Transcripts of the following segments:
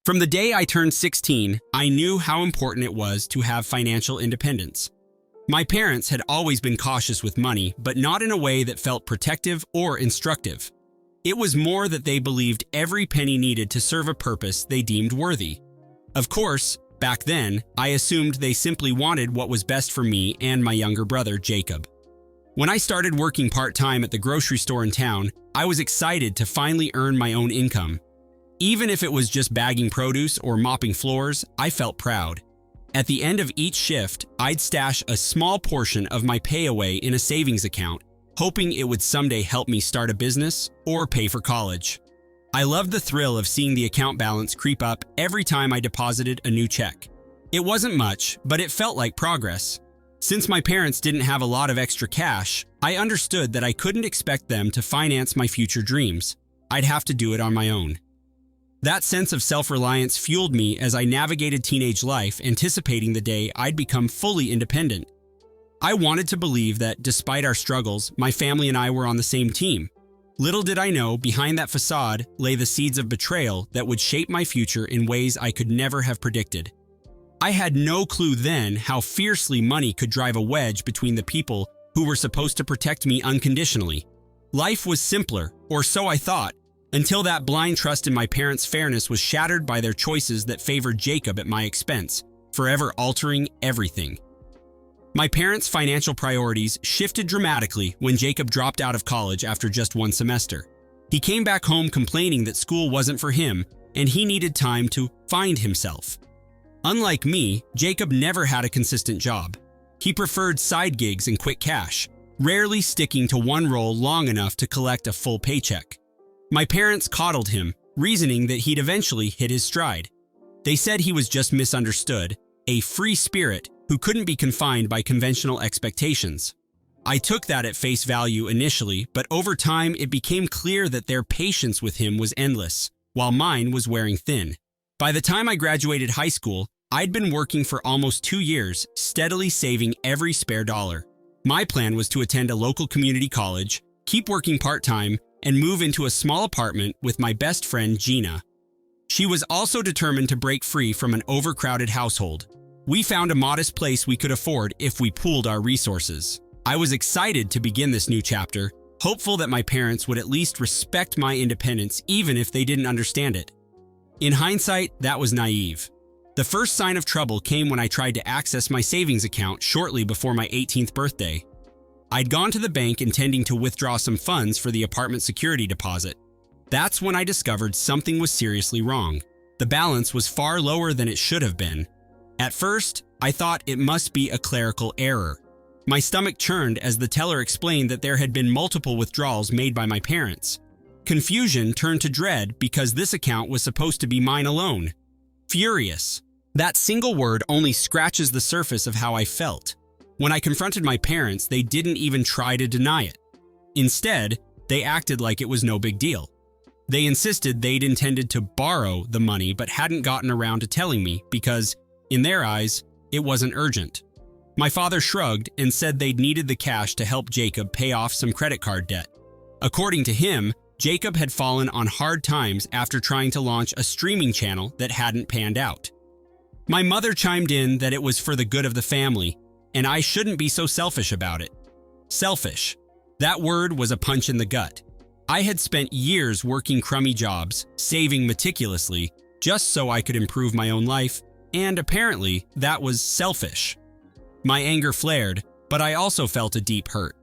From the day I turned 16, I knew how important it was to have financial independence. My parents had always been cautious with money, but not in a way that felt protective or instructive. It was more that they believed every penny needed to serve a purpose they deemed worthy. Of course, back then, I assumed they simply wanted what was best for me and my younger brother, Jacob. When I started working part-time at the grocery store in town, I was excited to finally earn my own income. Even if it was just bagging produce or mopping floors, I felt proud. At the end of each shift, I'd stash a small portion of my pay away in a savings account, hoping it would someday help me start a business or pay for college. I loved the thrill of seeing the account balance creep up every time I deposited a new check. It wasn't much, but it felt like progress. Since my parents didn't have a lot of extra cash, I understood that I couldn't expect them to finance my future dreams. I'd have to do it on my own. That sense of self-reliance fueled me as I navigated teenage life, anticipating the day I'd become fully independent. I wanted to believe that, despite our struggles, my family and I were on the same team. Little did I know, behind that facade lay the seeds of betrayal that would shape my future in ways I could never have predicted. I had no clue then how fiercely money could drive a wedge between the people who were supposed to protect me unconditionally. Life was simpler, or so I thought, until that blind trust in my parents' fairness was shattered by their choices that favored Jacob at my expense, forever altering everything. My parents' financial priorities shifted dramatically when Jacob dropped out of college after just one semester. He came back home complaining that school wasn't for him and he needed time to find himself. Unlike me, Jacob never had a consistent job. He preferred side gigs and quick cash, rarely sticking to one role long enough to collect a full paycheck. My parents coddled him, reasoning that he'd eventually hit his stride. They said he was just misunderstood, a free spirit who couldn't be confined by conventional expectations. I took that at face value initially, but over time it became clear that their patience with him was endless, while mine was wearing thin. By the time I graduated high school, I'd been working for almost 2 years, steadily saving every spare dollar. My plan was to attend a local community college, keep working part-time, and move into a small apartment with my best friend Gina. She was also determined to break free from an overcrowded household. We found a modest place we could afford if we pooled our resources. I was excited to begin this new chapter, hopeful that my parents would at least respect my independence even if they didn't understand it. In hindsight, that was naive. The first sign of trouble came when I tried to access my savings account shortly before my 18th birthday. I'd gone to the bank intending to withdraw some funds for the apartment security deposit. That's when I discovered something was seriously wrong. The balance was far lower than it should have been. At first, I thought it must be a clerical error. My stomach churned as the teller explained that there had been multiple withdrawals made by my parents. Confusion turned to dread because this account was supposed to be mine alone. Furious. That single word only scratches the surface of how I felt. When I confronted my parents, they didn't even try to deny it. Instead, they acted like it was no big deal. They insisted they'd intended to borrow the money but hadn't gotten around to telling me because, in their eyes, it wasn't urgent. My father shrugged and said they'd needed the cash to help Jacob pay off some credit card debt. According to him, Jacob had fallen on hard times after trying to launch a streaming channel that hadn't panned out. My mother chimed in that it was for the good of the family, and I shouldn't be so selfish about it. Selfish. That word was a punch in the gut. I had spent years working crummy jobs, saving meticulously, just so I could improve my own life, and apparently that was selfish. My anger flared, but I also felt a deep hurt.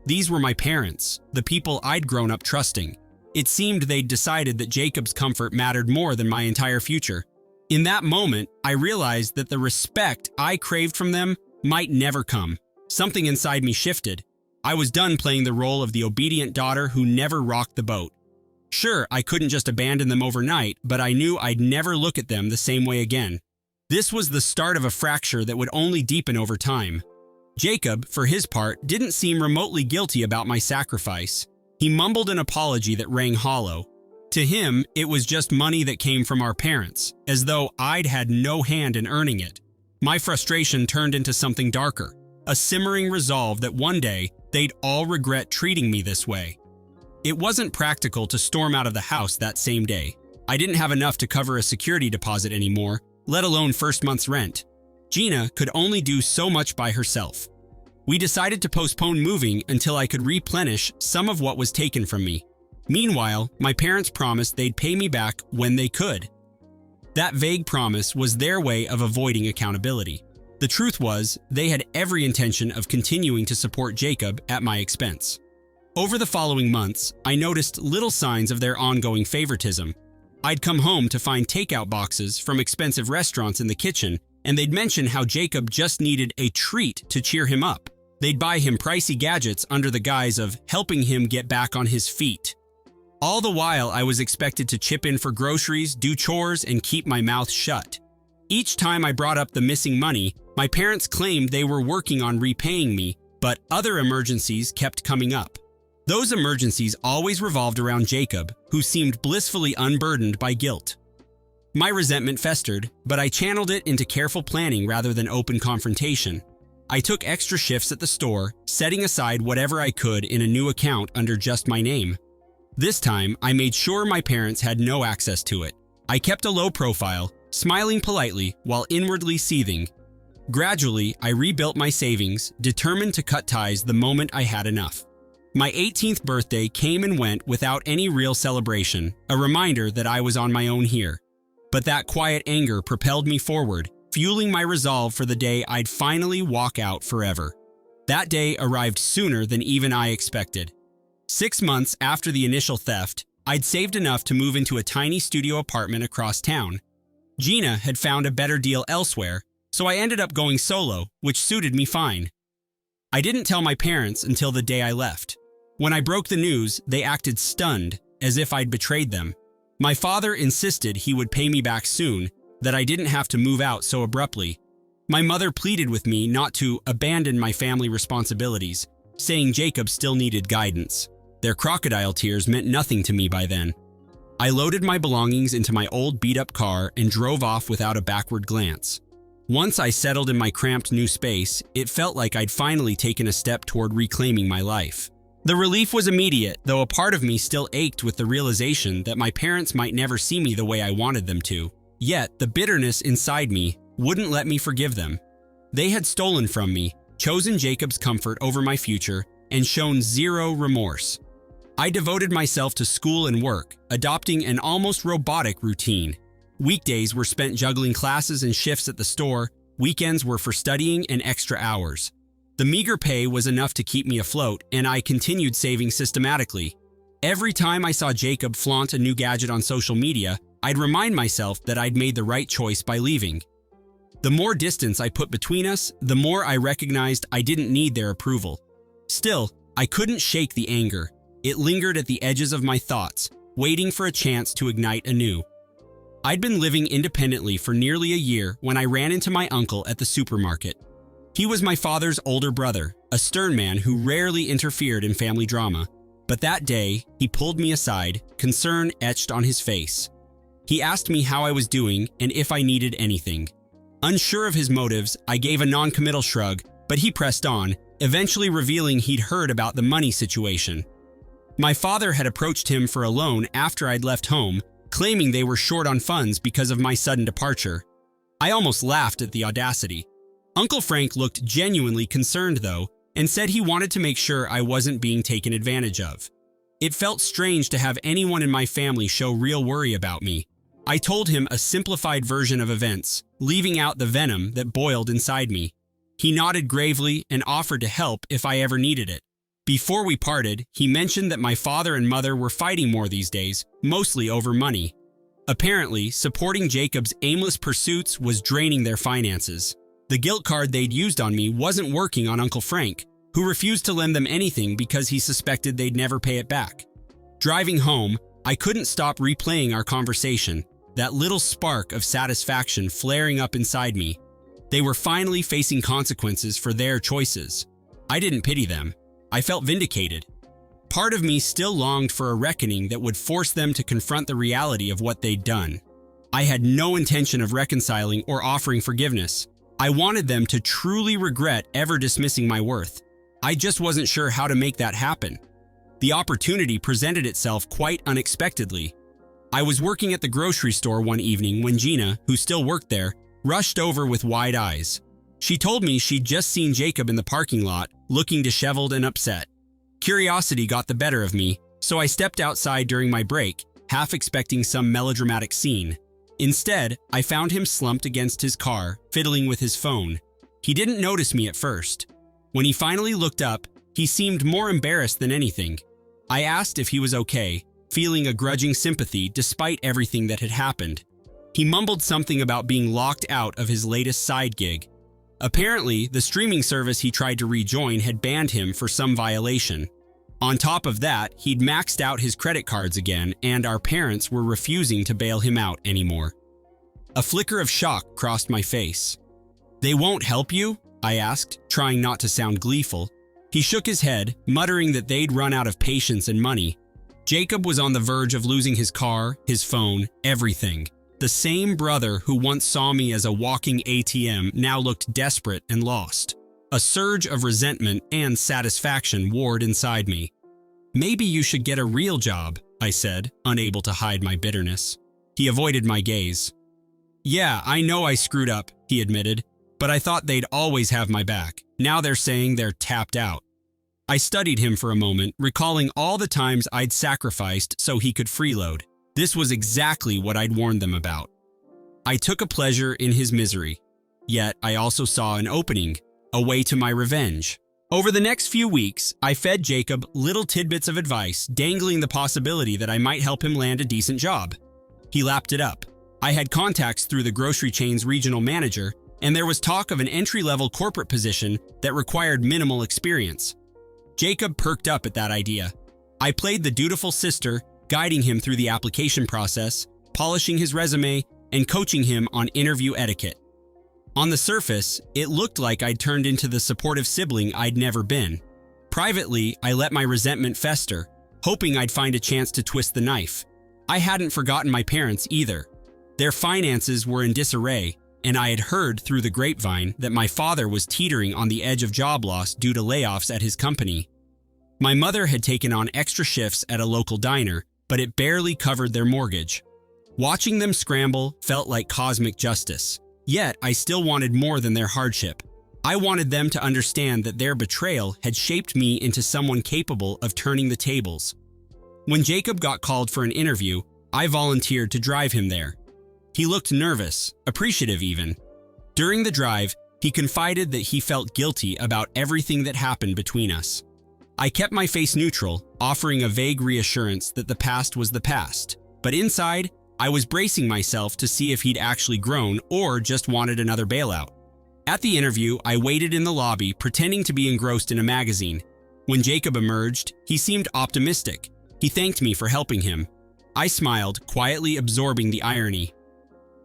These were my parents, the people I'd grown up trusting. It seemed they'd decided that Jacob's comfort mattered more than my entire future. In that moment, I realized that the respect I craved from them might never come. Something inside me shifted. I was done playing the role of the obedient daughter who never rocked the boat. Sure, I couldn't just abandon them overnight, but I knew I'd never look at them the same way again. This was the start of a fracture that would only deepen over time. Jacob, for his part, didn't seem remotely guilty about my sacrifice. He mumbled an apology that rang hollow. To him, it was just money that came from our parents, as though I'd had no hand in earning it. My frustration turned into something darker, a simmering resolve that one day they'd all regret treating me this way. It wasn't practical to storm out of the house that same day. I didn't have enough to cover a security deposit anymore, let alone first month's rent. Gina could only do so much by herself. We decided to postpone moving until I could replenish some of what was taken from me. Meanwhile, my parents promised they'd pay me back when they could. That vague promise was their way of avoiding accountability. The truth was, they had every intention of continuing to support Jacob at my expense. Over the following months, I noticed little signs of their ongoing favoritism. I'd come home to find takeout boxes from expensive restaurants in the kitchen, and they'd mention how Jacob just needed a treat to cheer him up. They'd buy him pricey gadgets under the guise of helping him get back on his feet. All the while, I was expected to chip in for groceries, do chores, and keep my mouth shut. Each time I brought up the missing money, my parents claimed they were working on repaying me, but other emergencies kept coming up. Those emergencies always revolved around Jacob, who seemed blissfully unburdened by guilt. My resentment festered, but I channeled it into careful planning rather than open confrontation. I took extra shifts at the store, setting aside whatever I could in a new account under just my name. This time, I made sure my parents had no access to it. I kept a low profile, smiling politely while inwardly seething. Gradually, I rebuilt my savings, determined to cut ties the moment I had enough. My 18th birthday came and went without any real celebration, a reminder that I was on my own here. But that quiet anger propelled me forward, fueling my resolve for the day I'd finally walk out forever. That day arrived sooner than even I expected. 6 months after the initial theft, I'd saved enough to move into a tiny studio apartment across town. Gina had found a better deal elsewhere, so I ended up going solo, which suited me fine. I didn't tell my parents until the day I left. When I broke the news, they acted stunned, as if I'd betrayed them. My father insisted he would pay me back soon, that I didn't have to move out so abruptly. My mother pleaded with me not to abandon my family responsibilities, saying Jacob still needed guidance. Their crocodile tears meant nothing to me by then. I loaded my belongings into my old beat-up car and drove off without a backward glance. Once I settled in my cramped new space, it felt like I'd finally taken a step toward reclaiming my life. The relief was immediate, though a part of me still ached with the realization that my parents might never see me the way I wanted them to. Yet, the bitterness inside me wouldn't let me forgive them. They had stolen from me, chosen Jacob's comfort over my future, and shown zero remorse. I devoted myself to school and work, adopting an almost robotic routine. Weekdays were spent juggling classes and shifts at the store, weekends were for studying and extra hours. The meager pay was enough to keep me afloat, and I continued saving systematically. Every time I saw Jacob flaunt a new gadget on social media, I'd remind myself that I'd made the right choice by leaving. The more distance I put between us, the more I recognized I didn't need their approval. Still, I couldn't shake the anger. It lingered at the edges of my thoughts, waiting for a chance to ignite anew. I'd been living independently for nearly a year when I ran into my uncle at the supermarket. He was my father's older brother, a stern man who rarely interfered in family drama. But that day, he pulled me aside, concern etched on his face. He asked me how I was doing and if I needed anything. Unsure of his motives, I gave a non-committal shrug, but he pressed on, eventually revealing he'd heard about the money situation. My father had approached him for a loan after I'd left home, claiming they were short on funds because of my sudden departure. I almost laughed at the audacity. Uncle Frank looked genuinely concerned, though, and said he wanted to make sure I wasn't being taken advantage of. It felt strange to have anyone in my family show real worry about me. I told him a simplified version of events, leaving out the venom that boiled inside me. He nodded gravely and offered to help if I ever needed it. Before we parted, he mentioned that my father and mother were fighting more these days, mostly over money. Apparently, supporting Jacob's aimless pursuits was draining their finances. The guilt card they'd used on me wasn't working on Uncle Frank, who refused to lend them anything because he suspected they'd never pay it back. Driving home, I couldn't stop replaying our conversation, that little spark of satisfaction flaring up inside me. They were finally facing consequences for their choices. I didn't pity them. I felt vindicated. Part of me still longed for a reckoning that would force them to confront the reality of what they'd done. I had no intention of reconciling or offering forgiveness. I wanted them to truly regret ever dismissing my worth. I just wasn't sure how to make that happen. The opportunity presented itself quite unexpectedly. I was working at the grocery store one evening when Gina, who still worked there, rushed over with wide eyes. She told me she'd just seen Jacob in the parking lot, looking disheveled and upset. Curiosity got the better of me, so I stepped outside during my break, half expecting some melodramatic scene. Instead, I found him slumped against his car, fiddling with his phone. He didn't notice me at first. When he finally looked up, he seemed more embarrassed than anything. I asked if he was okay, feeling a grudging sympathy despite everything that had happened. He mumbled something about being locked out of his latest side gig. Apparently, the streaming service he tried to rejoin had banned him for some violation. On top of that, he'd maxed out his credit cards again, and our parents were refusing to bail him out anymore. A flicker of shock crossed my face. "They won't help you?" I asked, trying not to sound gleeful. He shook his head, muttering that they'd run out of patience and money. Jacob was on the verge of losing his car, his phone, everything. The same brother who once saw me as a walking ATM now looked desperate and lost. A surge of resentment and satisfaction warred inside me. "Maybe you should get a real job," I said, unable to hide my bitterness. He avoided my gaze. "Yeah, I know I screwed up," he admitted, "but I thought they'd always have my back. Now they're saying they're tapped out." I studied him for a moment, recalling all the times I'd sacrificed so he could freeload. This was exactly what I'd warned them about. I took a pleasure in his misery. Yet I also saw an opening, a way to my revenge. Over the next few weeks, I fed Jacob little tidbits of advice, dangling the possibility that I might help him land a decent job. He lapped it up. I had contacts through the grocery chain's regional manager, and there was talk of an entry-level corporate position that required minimal experience. Jacob perked up at that idea. I played the dutiful sister, guiding him through the application process, polishing his resume, and coaching him on interview etiquette. On the surface, it looked like I'd turned into the supportive sibling I'd never been. Privately, I let my resentment fester, hoping I'd find a chance to twist the knife. I hadn't forgotten my parents either. Their finances were in disarray, and I had heard through the grapevine that my father was teetering on the edge of job loss due to layoffs at his company. My mother had taken on extra shifts at a local diner, but it barely covered their mortgage. Watching them scramble felt like cosmic justice. Yet, I still wanted more than their hardship. I wanted them to understand that their betrayal had shaped me into someone capable of turning the tables. When Jacob got called for an interview, I volunteered to drive him there. He looked nervous, appreciative even. During the drive, he confided that he felt guilty about everything that happened between us. I kept my face neutral, offering a vague reassurance that the past was the past. But inside, I was bracing myself to see if he'd actually grown or just wanted another bailout. At the interview, I waited in the lobby, pretending to be engrossed in a magazine. When Jacob emerged, he seemed optimistic. He thanked me for helping him. I smiled, quietly absorbing the irony.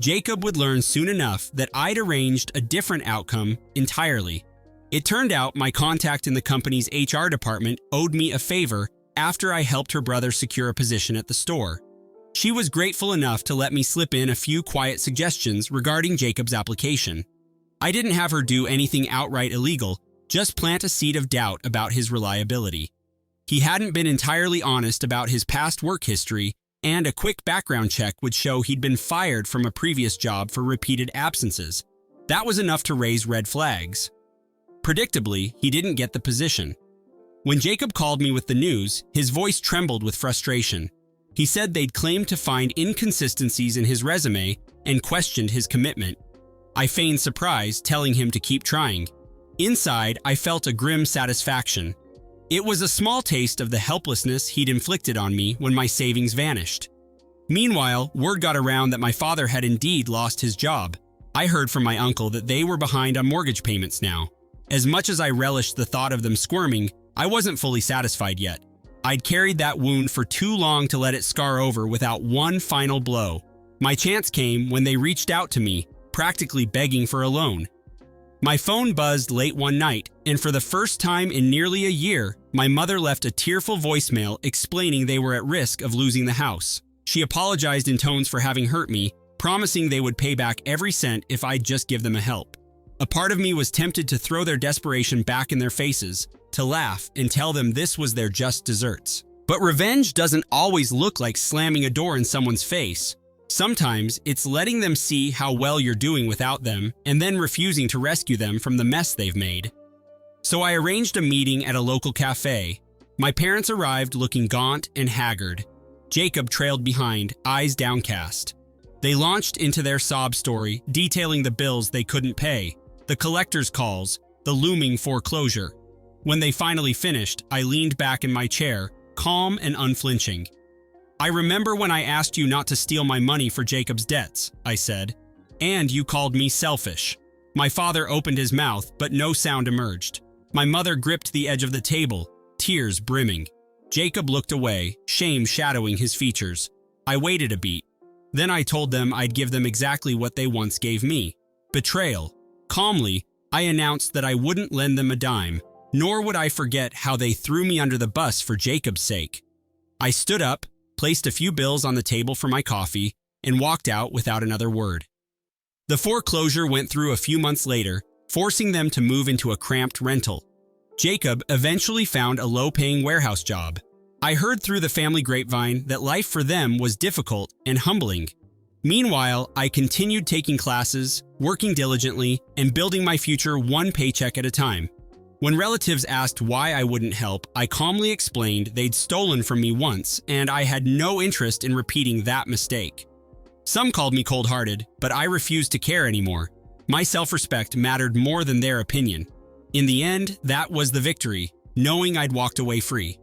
Jacob would learn soon enough that I'd arranged a different outcome entirely. It turned out my contact in the company's HR department owed me a favor after I helped her brother secure a position at the store. She was grateful enough to let me slip in a few quiet suggestions regarding Jacob's application. I didn't have her do anything outright illegal, just plant a seed of doubt about his reliability. He hadn't been entirely honest about his past work history, and a quick background check would show he'd been fired from a previous job for repeated absences. That was enough to raise red flags. Predictably, he didn't get the position. When Jacob called me with the news, his voice trembled with frustration. He said they'd claimed to find inconsistencies in his resume and questioned his commitment. I feigned surprise, telling him to keep trying. Inside, I felt a grim satisfaction. It was a small taste of the helplessness he'd inflicted on me when my savings vanished. Meanwhile, word got around that my father had indeed lost his job. I heard from my uncle that they were behind on mortgage payments now. As much as I relished the thought of them squirming, I wasn't fully satisfied yet. I'd carried that wound for too long to let it scar over without one final blow. My chance came when they reached out to me, practically begging for a loan. My phone buzzed late one night, and for the first time in nearly a year, my mother left a tearful voicemail explaining they were at risk of losing the house. She apologized in tones for having hurt me, promising they would pay back every cent if I'd just give them a help. A part of me was tempted to throw their desperation back in their faces, to laugh and tell them this was their just desserts. But revenge doesn't always look like slamming a door in someone's face. Sometimes it's letting them see how well you're doing without them and then refusing to rescue them from the mess they've made. So I arranged a meeting at a local cafe. My parents arrived looking gaunt and haggard. Jacob trailed behind, eyes downcast. They launched into their sob story, detailing the bills they couldn't pay, the collector's calls, the looming foreclosure. When they finally finished, I leaned back in my chair, calm and unflinching. "I remember when I asked you not to steal my money for Jacob's debts," I said, "and you called me selfish." My father opened his mouth, but no sound emerged. My mother gripped the edge of the table, tears brimming. Jacob looked away, shame shadowing his features. I waited a beat. Then I told them I'd give them exactly what they once gave me: betrayal. Calmly, I announced that I wouldn't lend them a dime, nor would I forget how they threw me under the bus for Jacob's sake. I stood up, placed a few bills on the table for my coffee, and walked out without another word. The foreclosure went through a few months later, forcing them to move into a cramped rental. Jacob eventually found a low-paying warehouse job. I heard through the family grapevine that life for them was difficult and humbling. Meanwhile, I continued taking classes, working diligently, and building my future one paycheck at a time. When relatives asked why I wouldn't help, I calmly explained they'd stolen from me once, and I had no interest in repeating that mistake. Some called me cold-hearted, but I refused to care anymore. My self-respect mattered more than their opinion. In the end, that was the victory, knowing I'd walked away free.